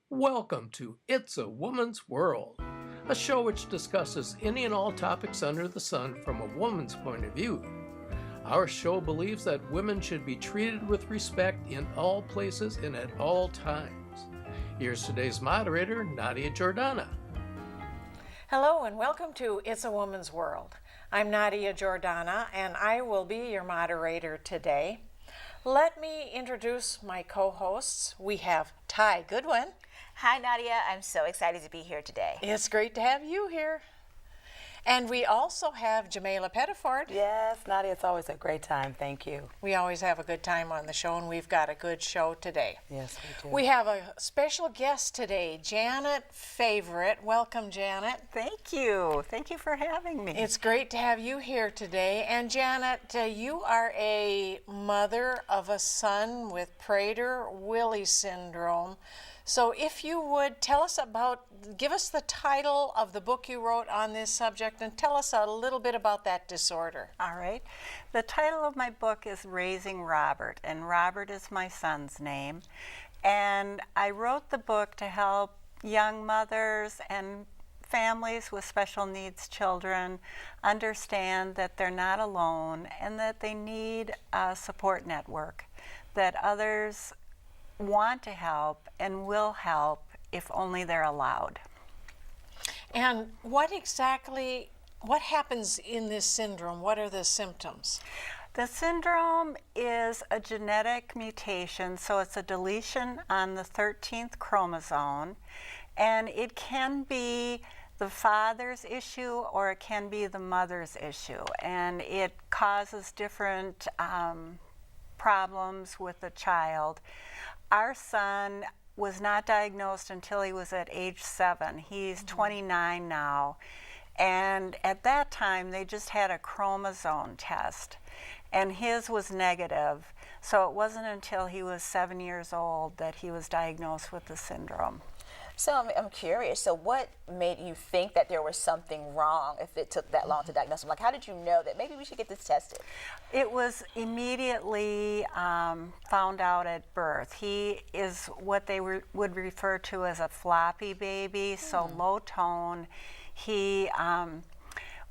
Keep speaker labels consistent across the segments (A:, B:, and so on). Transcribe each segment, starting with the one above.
A: Welcome to It's a Woman's World, a show which discusses any and all topics under the sun from a woman's point of view. Our show believes that women should be treated with respect in all places and at all times. Here's today's moderator, Nadia Jordana.
B: Hello and welcome to It's a Woman's World. I'm Nadia Jordana and I will be your moderator today. Let me introduce my co-hosts. We have Ty Goodwin.
C: Hi Nadia, I'm so excited to be here today.
B: It's great to have you here. And we also have Jamela Pettiford.
D: Yes, Nadia, it's always a great time. Thank you.
B: We always have a good time on the show, and we've got a good show today.
D: Yes, we do.
B: We have a special guest today, Janet Favorite. Welcome, Janet.
E: Thank you. Thank you for having me.
B: It's great to have you here today. And Janet, you are a mother of a son with Prader-Willi Syndrome. So if you would give us the title of the book you wrote on this subject and tell us a little bit about that disorder.
E: All right. The title of my book is Raising Robert, and Robert is my son's name. And I wrote the book to help young mothers and families with special needs children understand that they're not alone and that they need a support network, that others want to help and will help if only they're allowed.
B: And what happens in this syndrome? What are the symptoms?
E: The syndrome is a genetic mutation, so it's a deletion on the 13th chromosome, and it can be the father's issue or it can be the mother's issue, and it causes different problems with the child. Our son was not diagnosed until he was at age 7. He's 29 now. And at that time, they just had a chromosome test. And his was negative. So it wasn't until he was 7 years old that he was diagnosed with the syndrome.
C: So I'm curious, so what made you think that there was something wrong if it took that long to diagnose him? Like, how did you know that maybe we should get this tested?
E: It was immediately found out at birth. He is what they would refer to as a floppy baby, so low tone. He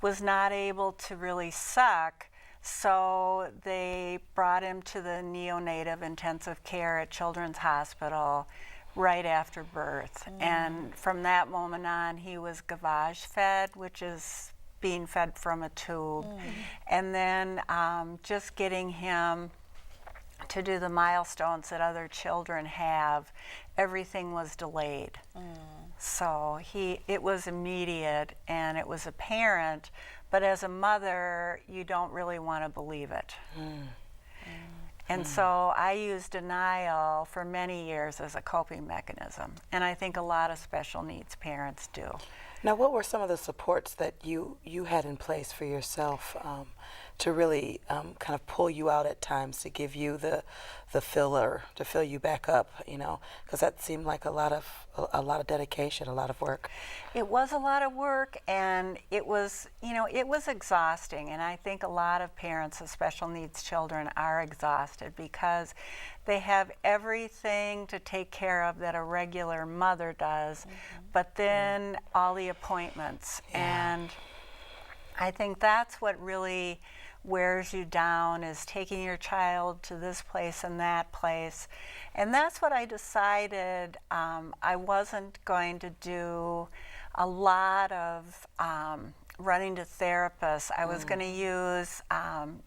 E: was not able to really suck, so they brought him to the neonatal intensive care at Children's Hospital right after birth. And from that moment on, he was gavage fed, which is being fed from a tube. And then just getting him to do the milestones that other children have, everything was delayed. So it was immediate and it was apparent, but as a mother, you don't really want to believe it. And so I used denial for many years as a coping mechanism, and I think a lot of special needs parents do.
D: Now, what were some of the supports that you had in place for yourself to really kind of pull you out at times, to give you the filler, to fill you back up, because that seemed like a lot of dedication, a lot of work.
E: It was a lot of work, and it was exhausting, and I think a lot of parents of special needs children are exhausted because they have everything to take care of that a regular mother does, but then all the appointments. And I think that's what really wears you down, is taking your child to this place and that place. And that's what I decided. I wasn't going to do a lot of running to therapists. I was going to use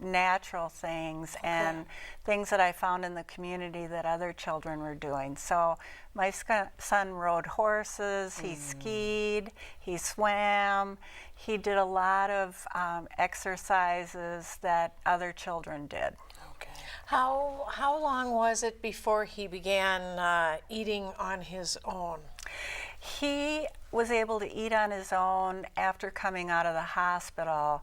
E: natural things and things that I found in the community that other children were doing. So my son rode horses, he skied, he swam, he did a lot of exercises that other children did.
D: Okay.
B: How long was it before he began eating on his own?
E: He was able to eat on his own after coming out of the hospital,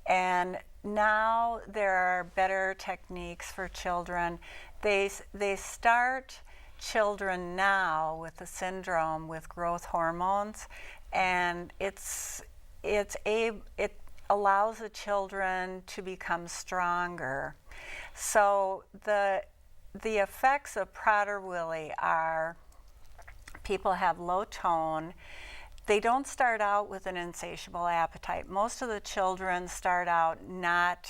E: and now there are better techniques for children. They start children now with the syndrome with growth hormones, and it allows the children to become stronger. So the effects of Prader-Willi are people have low tone. They don't start out with an insatiable appetite. Most of the children start out not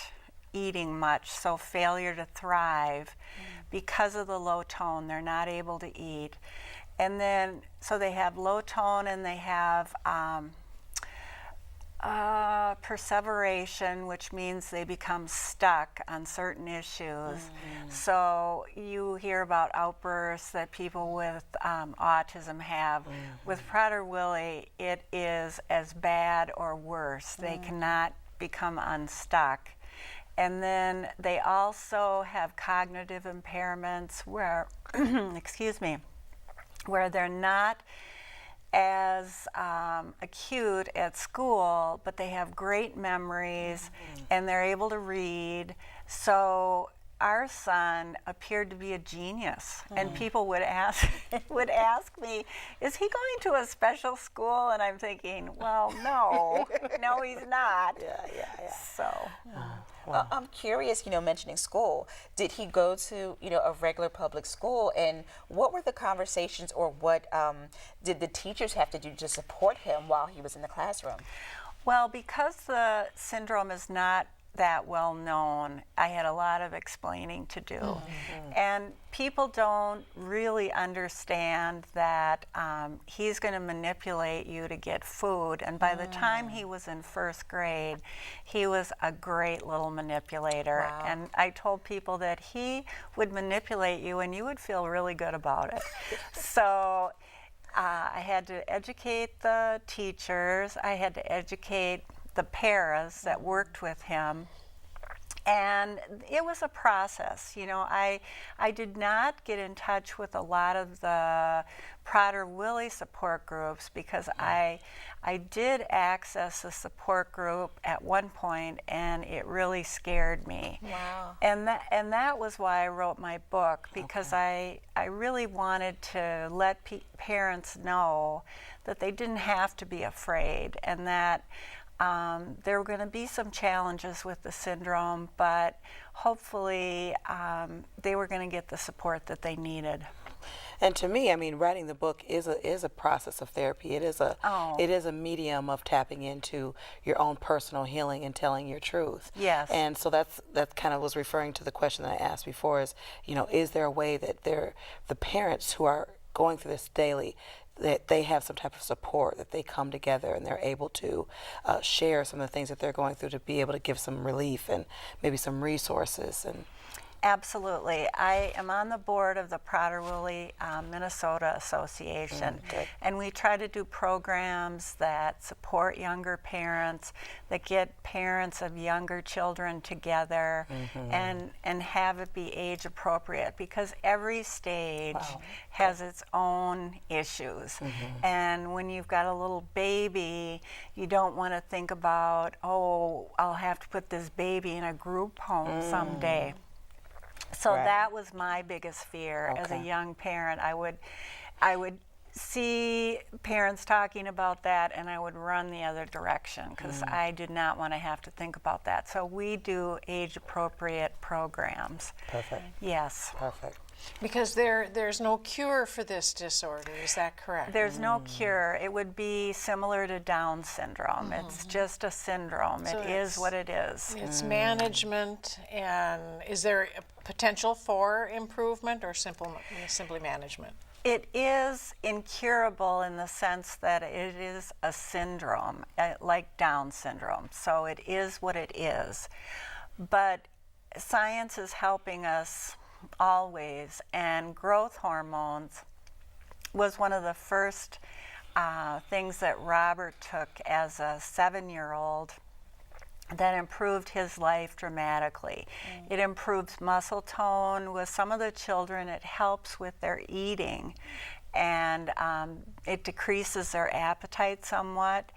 E: eating much, so failure to thrive because of the low tone. They're not able to eat. And then, so they have low tone, and they have perseveration, which means they become stuck on certain issues. So you hear about outbursts that people with autism have. With Prader-Willi, it is as bad or worse. They cannot become unstuck. And then they also have cognitive impairments where, excuse me, where they're not as acute at school, but they have great memories and they're able to read. So our son appeared to be a genius, and people would ask me, is he going to a special school? And I'm thinking, well, no, no, he's not.
D: Yeah.
E: So.
D: Wow.
C: I'm curious, mentioning school. Did he go to, a regular public school? And what were the conversations, or what did the teachers have to do to support him while he was in the classroom?
E: Well, because the syndrome is not that well known, I had a lot of explaining to do. And people don't really understand that he's going to manipulate you to get food. And by the time he was in first grade, he was a great little manipulator.
C: Wow.
E: And I told people that he would manipulate you and you would feel really good about it. So I had to educate the teachers. I had to educate the paras that worked with him, and it was a process. I did not get in touch with a lot of the Prader-Willi support groups because I did access a support group at one point, and it really scared me.
C: Wow.
E: And that was why I wrote my book, because I really wanted to let parents know that they didn't have to be afraid, and that there were going to be some challenges with the syndrome, but hopefully they were going to get the support that they needed.
D: And to me, writing the book is a process of therapy. It is a medium of tapping into your own personal healing and telling your truth.
E: Yes.
D: And so that kind of was referring to the question that I asked before: is there a way that the parents who are going through this daily, that they have some type of support, that they come together and they're able to share some of the things that they're going through, to be able to give some relief and maybe some resources? And
E: Absolutely. I am on the board of the Prader-Willi Minnesota Association, and we try to do programs that support younger parents, that get parents of younger children together, and have it be age appropriate, because every stage has its own issues. And when you've got a little baby, you don't want to think about, oh, I'll have to put this baby in a group home someday. So that was my biggest fear as a young parent. I would see parents talking about that, and I would run the other direction, because I did not want to have to think about that. So we do age-appropriate programs.
D: Perfect.
E: Yes.
D: Perfect.
B: Because there's no cure for this disorder, is that correct?
E: There's no cure. It would be similar to Down syndrome. It's just a syndrome.
B: So
E: it is what it is.
B: It's management, and is there a potential for improvement, or simply management?
E: It is incurable in the sense that it is a syndrome, like Down syndrome. So it is what it is. But science is helping us always, and growth hormones was one of the first things that Robert took as a 7-year-old that improved his life dramatically. It improves muscle tone with some of the children. It helps with their eating, and it decreases their appetite somewhat,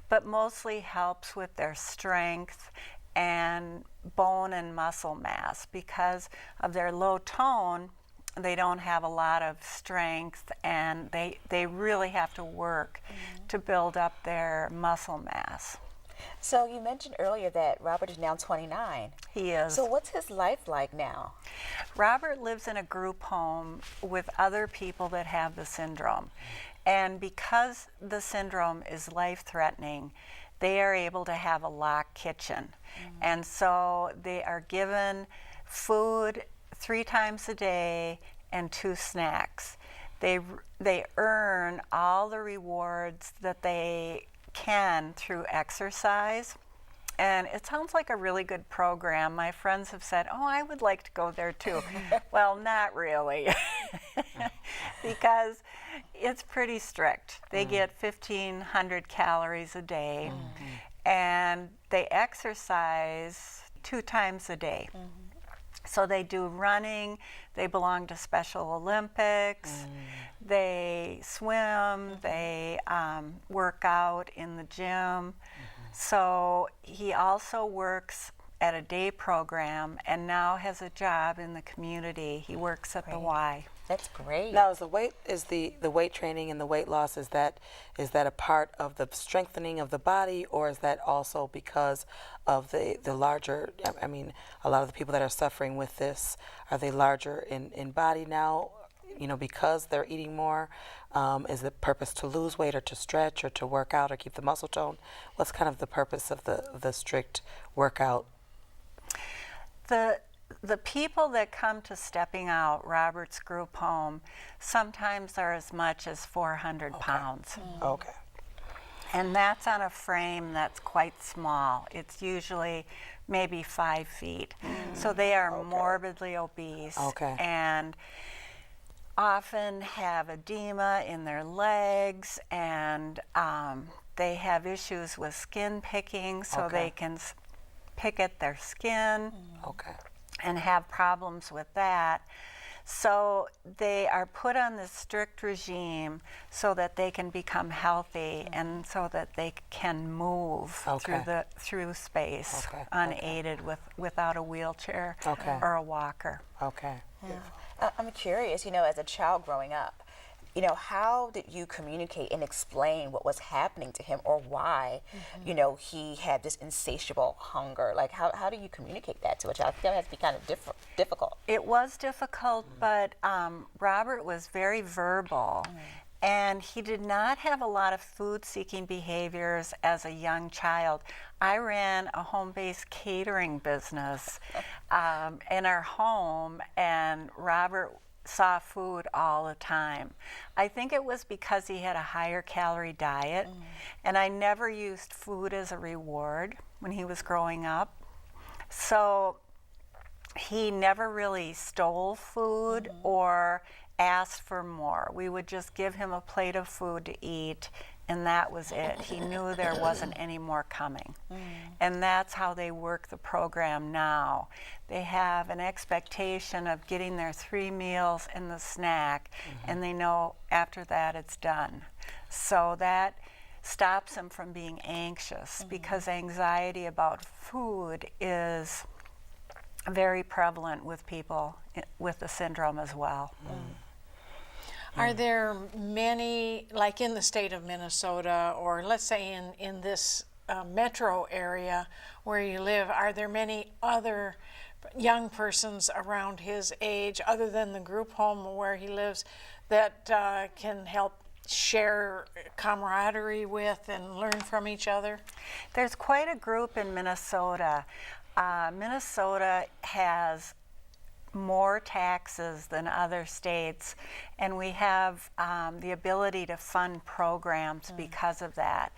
E: but mostly helps with their strength and bone and muscle mass. Because of their low tone, they don't have a lot of strength, and they really have to work to build up their muscle mass.
C: So you mentioned earlier that Robert is now 29.
E: He is.
C: So what's his life like now?
E: Robert lives in a group home with other people that have the syndrome. And because the syndrome is life-threatening, they are able to have a locked kitchen. And so they are given food 3 times a day and 2 snacks. They earn all the rewards that they can through exercise. And it sounds like a really good program. My friends have said, oh, I would like to go there too. Well, not really, because it's pretty strict. They get 1,500 calories a day, and they exercise 2 times a day. So they do running, they belong to Special Olympics, they swim, they work out in the gym. So he also works at a day program and now has a job in the community. He works at the Y.
C: That's great.
D: Now, is the weight training and the weight loss, is that a part of the strengthening of the body, or is that also because of the larger, I mean, a lot of the people that are suffering with this, are they larger in body now, because they're eating more? Is the purpose to lose weight or to stretch or to work out or keep the muscle tone? What's kind of the purpose of the strict workout?
E: The people that come to Stepping Out, Robert's group home, sometimes are as much as 400 pounds.
D: Okay.
E: And that's on a frame that's quite small. It's usually maybe 5 feet. So they are morbidly obese and often have edema in their legs, and they have issues with skin picking, so they can pick at their skin. And have problems with that. So they are put on this strict regime so that they can become healthy and so that they can move through space unaided without a wheelchair or a walker.
C: I'm curious, as a child growing up, how did you communicate and explain what was happening to him, or why, he had this insatiable hunger? Like, how do you communicate that to a child? I think that has to be kind of difficult.
E: It was difficult, but Robert was very verbal. And he did not have a lot of food-seeking behaviors as a young child. I ran a home-based catering business in our home, and Robert saw food all the time. I think it was because he had a higher calorie diet, and I never used food as a reward when he was growing up. So he never really stole food or asked for more. We would just give him a plate of food to eat, and that was it. He knew there wasn't any more coming. And that's how they work the program now. They have an expectation of getting their 3 meals and the snack, and they know after that it's done. So that stops them from being anxious, because anxiety about food is very prevalent with people with the syndrome as well.
B: Are there many, like in the state of Minnesota, or let's say in this metro area where you live, are there many other young persons around his age, other than the group home where he lives, that can help share camaraderie with and learn from each other?
E: There's quite a group in Minnesota. Minnesota has more taxes than other states, and we have the ability to fund programs because of that.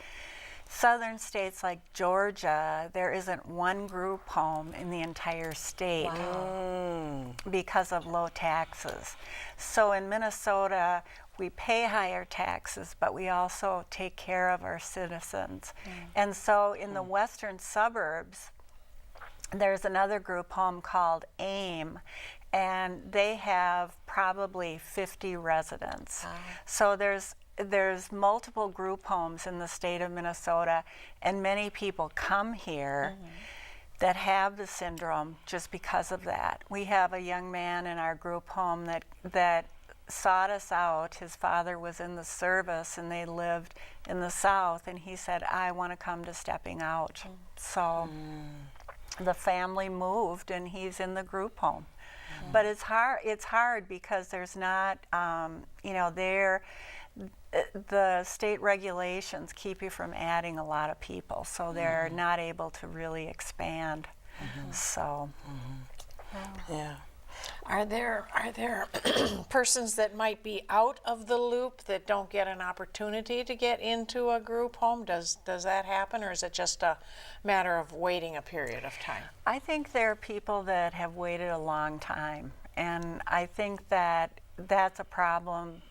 E: Southern states like Georgia, there isn't one group home in the entire state because of low taxes. So in Minnesota, we pay higher taxes, but we also take care of our citizens. And so in the western suburbs, there's another group home called AIM, and they have probably 50 residents. So there's multiple group homes in the state of Minnesota, and many people come here that have the syndrome just because of that. We have a young man in our group home that sought us out. His father was in the service and they lived in the South, and he said, I want to come to Stepping Out. So the family moved and he's in the group home. But it's hard because there's not, you know, the state regulations keep you from adding a lot of people, so they're not able to really expand. So,
D: Yeah.
B: Are there persons that might be out of the loop that don't get an opportunity to get into a group home? Does that happen, or is it just a matter of waiting a period of time?
E: I think there are people that have waited a long time, and I think that that's a problem.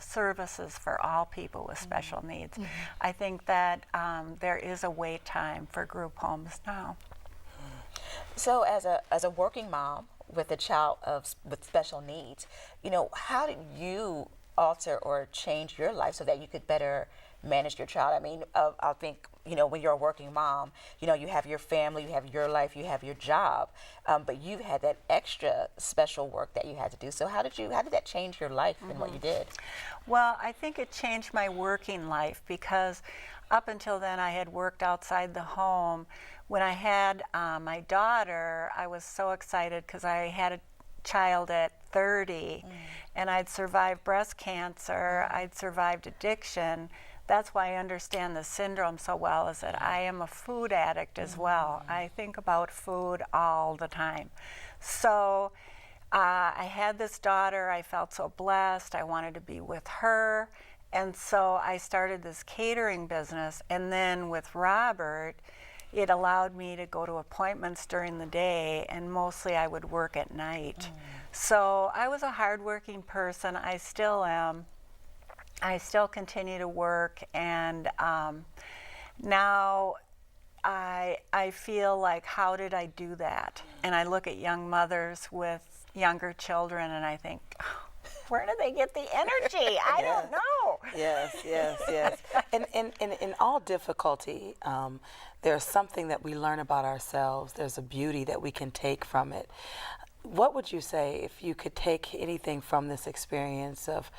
E: Services for all people with special needs. I think that there is a wait time for group homes now.
C: So as a working mom with a child with special needs, you know, how did you alter or change your life so that you could better manage your child? I mean, I think, you know, when you're a working mom, you know, you have your family, you have your life, you have your job, but you had that extra special work that you had to do. So how did that change your life and what you did?
E: Well, I think it changed my working life because up until then I had worked outside the home. When I had my daughter, I was so excited because I had a child at 30 and I'd survived breast cancer, I'd survived addiction. That's why I understand the syndrome so well, is that I am a food addict as well. I think about food all the time. So I had this daughter, I felt so blessed, I wanted to be with her, and so I started this catering business, and then with Robert, it allowed me to go to appointments during the day, and mostly I would work at night. So I was a hardworking person, I still am. I still continue to work, and now I feel like, how did I do that? And I look at young mothers with younger children, and I think, where do they get the energy? I don't know.
D: Yes. And in all difficulty, there's something that we learn about ourselves. There's a beauty that we can take from it. What would you say if you could take anything from this experience of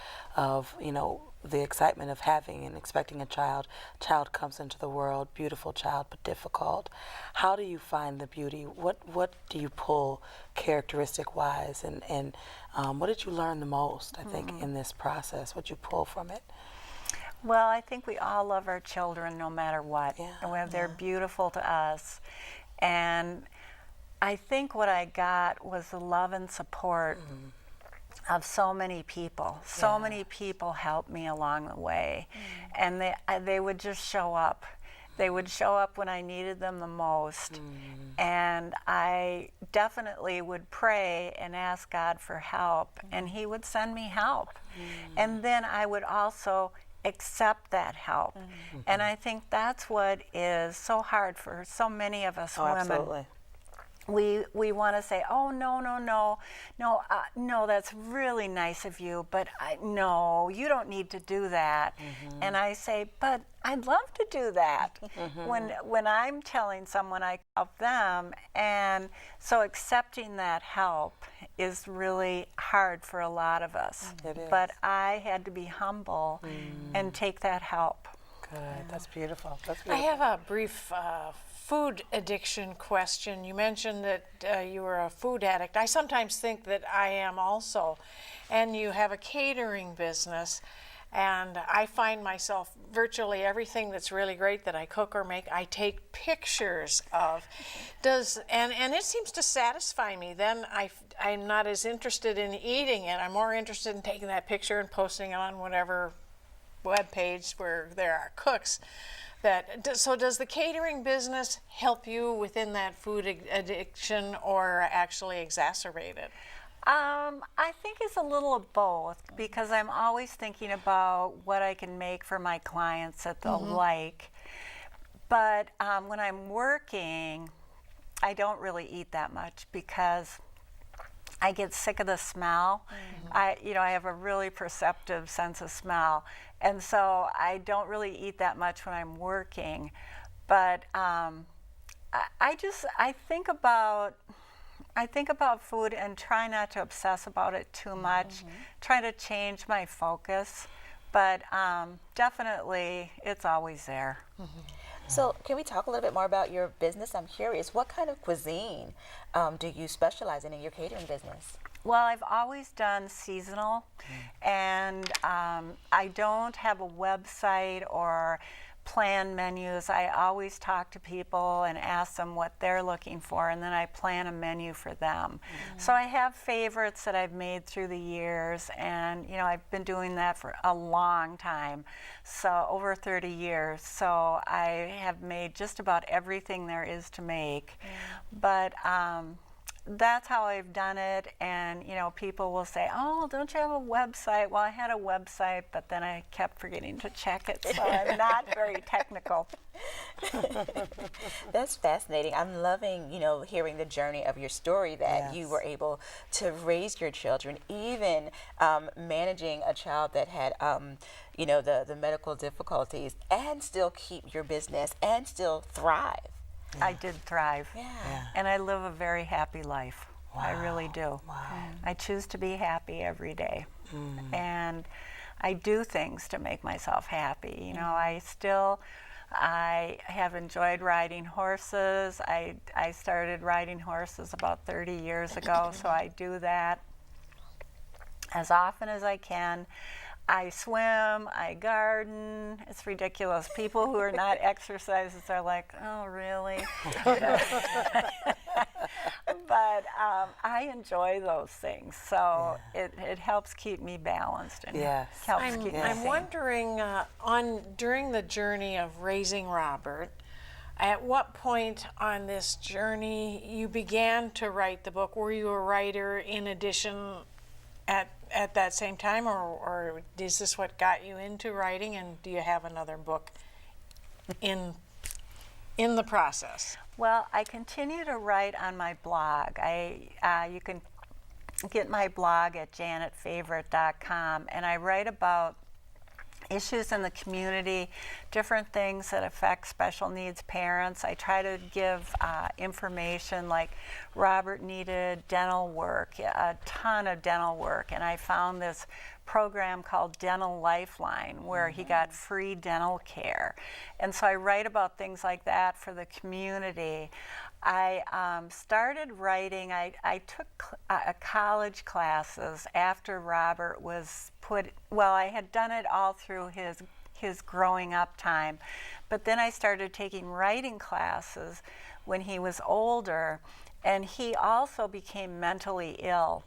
D: you know, the excitement of having and expecting a child? Child comes into the world, beautiful child, but difficult. How do you find the beauty? What do you pull characteristic-wise? And what did you learn the most, I think, in this process? What you pull from it?
E: Well, I think we all love our children no matter what.
D: Yeah,
E: And they're beautiful to us. And I think what I got was the love and support of so many people. So many people helped me along the way. And they would just show up. They would show up when I needed them the most. And I definitely would pray and ask God for help, and He would send me help. And then I would also accept that help. And I think that's what is so hard for so many of us women.
D: Absolutely.
E: We want to say, oh, no, that's really nice of you, but no, you don't need to do that. And I say, but I'd love to do that when I'm telling someone I help them. And so accepting that help is really hard for a lot of us.
D: It is.
E: But I had to be humble and take that help.
D: Good. That's beautiful. That's
B: I
D: beautiful.
B: have a brief food addiction question. You mentioned that you were a food addict. I sometimes think that I am also. And you have a catering business, and I find myself virtually everything that's really great that I cook or make, I take pictures of. And it seems to satisfy me. Then I'm not as interested in eating it. I'm more interested in taking that picture and posting it on whatever web page where there are cooks. So does the catering business help you within that food addiction or actually exacerbate it?
E: I think it's a little of both, because I'm always thinking about what I can make for my clients that they'll like. But when I'm working, I don't really eat that much because I get sick of the smell. I have a really perceptive sense of smell, and so I don't really eat that much when I'm working. But I think about I think about food and try not to obsess about it too much. Try to change my focus, but definitely it's always there.
C: So can we talk a little bit more about your business? I'm curious, what kind of cuisine do you specialize in your catering business?
E: Well, I've always done seasonal, and I don't have a website or plan menus. I always talk to people and ask them what they're looking for, and then I plan a menu for them. So I have favorites that I've made through the years, and you know, I've been doing that for a long time, so over 30 years. So I have made just about everything there is to make, but that's how I've done it. And you know, people will say, oh, don't you have a website? Well, I had a website, but then I kept forgetting to check it, so I'm not very technical.
C: That's fascinating. I'm loving, you know, hearing the journey of your story, that you were able to raise your children, even managing a child that had you know, the medical difficulties, and still keep your business and still thrive.
E: I did thrive.
C: Yeah.
E: And I live a very happy life. I really do. I choose to be happy every day. And I do things to make myself happy. You know, I have enjoyed riding horses. I started riding horses about 30 years ago, so I do that as often as I can. I swim, I garden. It's ridiculous. People who are not exercisers are like, oh, really? But I enjoy those things, so it helps keep me balanced and helps keep me
B: I'm
E: sane.
B: wondering, during the journey of raising Robert, at what point on this journey you began to write the book? Were you a writer in addition at that same time, or is this what got you into writing, and do you have another book in the process?
E: Well, I continue to write on my blog. You can get my blog at janetfavorite.com, and I write about issues in the community, different things that affect special needs parents. I try to give information, like Robert needed dental work, a ton of dental work, and I found this program called Dental Lifeline where he got free dental care. And so I write about things like that for the community. I started writing, I took college classes after Robert was I had done it all through his growing up time, but then I started taking writing classes when he was older, and he also became mentally ill.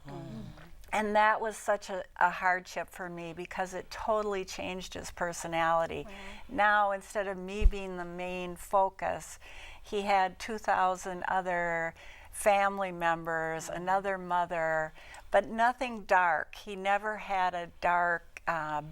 E: And that was such a hardship for me because it totally changed his personality. Now, instead of me being the main focus, he had 2,000 other family members, another mother, but nothing dark. He never had a dark,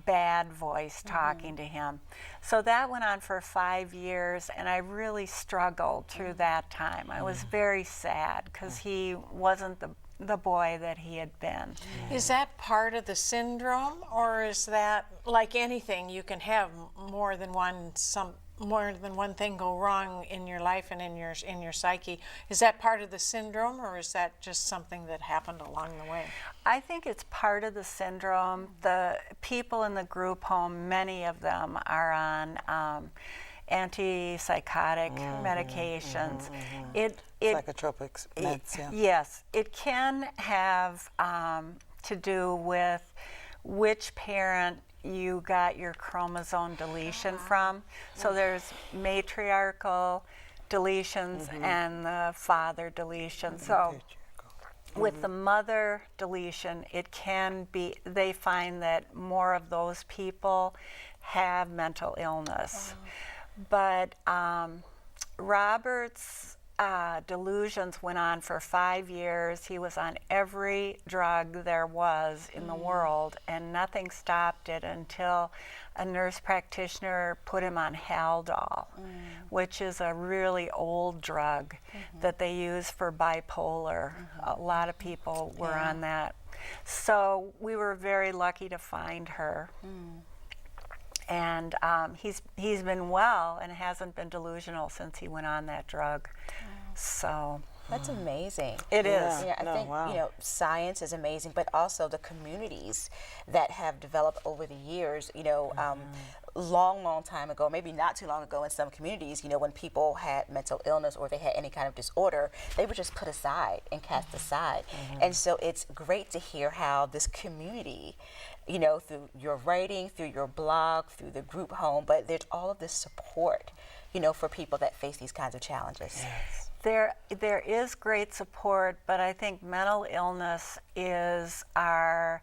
E: bad voice talking to him. So that went on for 5 years, and I really struggled through that time. I was very sad because he wasn't the boy that he had been.
B: Is that part of the syndrome, or is that, like anything, you can have more than one thing go wrong in your life and in your psyche? Is that part of the syndrome, or is that just something that happened along the way?
E: I think it's part of the syndrome. The people in the group home, many of them are on antipsychotic medications.
D: Psychotropic meds,
E: Yes, it can have to do with which parent you got your chromosome deletion from. So there's matriarchal deletions and the father deletion. So with the mother deletion, it can be, they find that more of those people have mental illness. But Robert's delusions went on for 5 years. He was on every drug there was in the world, and nothing stopped it until a nurse practitioner put him on Haldol, which is a really old drug that they use for bipolar. A lot of people were on that. So we were very lucky to find her. And he's been well and hasn't been delusional since he went on that drug. So
C: That's amazing.
E: It is.
D: Yeah.
C: I
D: No,
C: think
D: wow.
C: science is amazing, but also the communities that have developed over the years. Long time ago, maybe not too long ago, in some communities, when people had mental illness or they had any kind of disorder, they were just put aside and cast aside. And so it's great to hear how this community, through your writing, through your blog, through the group home, but there's all of this support, for people that face these kinds of challenges.
D: Yes.
E: There is great support, but I think mental illness is our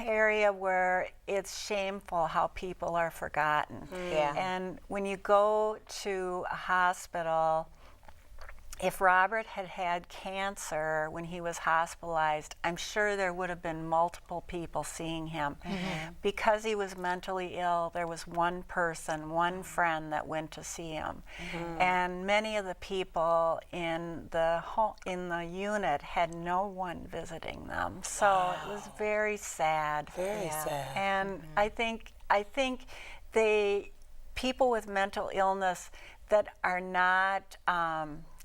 E: area where it's shameful how people are forgotten.
C: Yeah.
E: And when you go to a hospital, if Robert had had cancer when he was hospitalized, I'm sure there would have been multiple people seeing him. Because he was mentally ill, there was one person, one friend that went to see him. And many of the people in the unit had no one visiting them. So it was very sad.
D: Very sad.
E: And I think people with mental illness that are not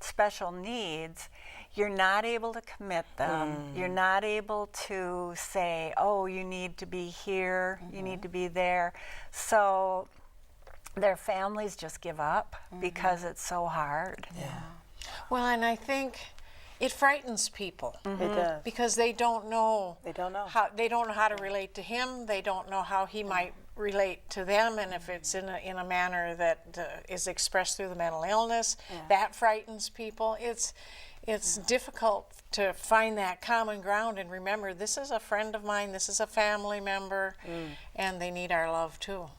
E: special needs, you're not able to commit them. You're not able to say, oh, you need to be here, you need to be there. So their families just give up because it's so hard.
D: Yeah.
B: Well, and I think it frightens people.
D: It does.
B: Because they don't know.
D: They don't know.
B: how to relate to him. They don't know how he might relate to them, and if it's in a manner that is expressed through the mental illness, that frightens people. It's difficult to find that common ground and remember this is a friend of mine, this is a family member, and they need our love too.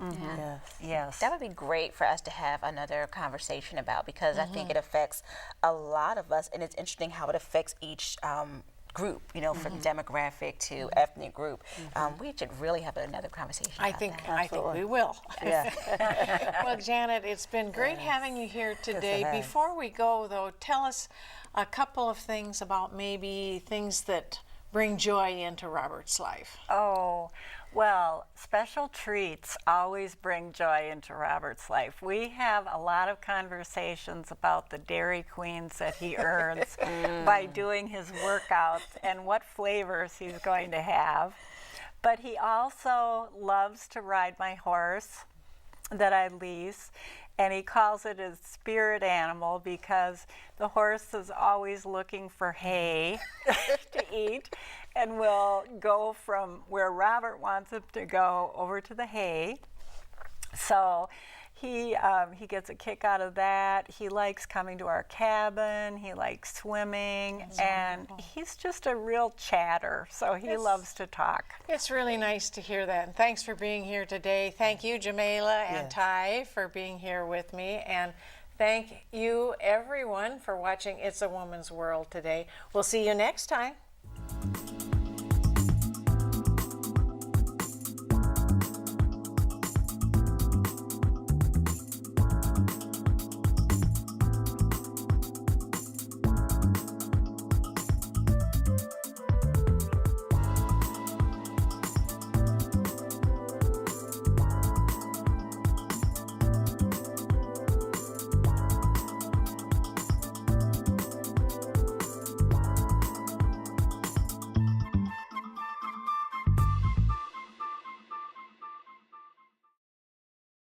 E: Yes.
C: That would be great for us to have another conversation about, because I think it affects a lot of us, and it's interesting how it affects each group, from demographic to ethnic group. We should really have another conversation
B: I
C: about
B: think
C: that.
B: we will.
D: Yeah.
B: Well, Janet, it's been great having you here today.
D: has.
B: Before we go, though, tell us a couple of things about maybe things that bring joy into Robert's life.
E: Oh, well, special treats always bring joy into Robert's life. We have a lot of conversations about the Dairy Queens that he earns by doing his workouts and what flavors he's going to have. But he also loves to ride my horse that I lease, and he calls it his spirit animal because the horse is always looking for hay to eat, and will go from where Robert wants him to go over to the hay. So he gets a kick out of that. He likes coming to our cabin. He likes swimming, and he's just a real chatter. So he loves to talk.
B: It's really nice to hear that, and thanks for being here today. Thank you, Jamila and Ty, for being here with me, and thank you, everyone, for watching It's a Woman's World today. We'll see you next time.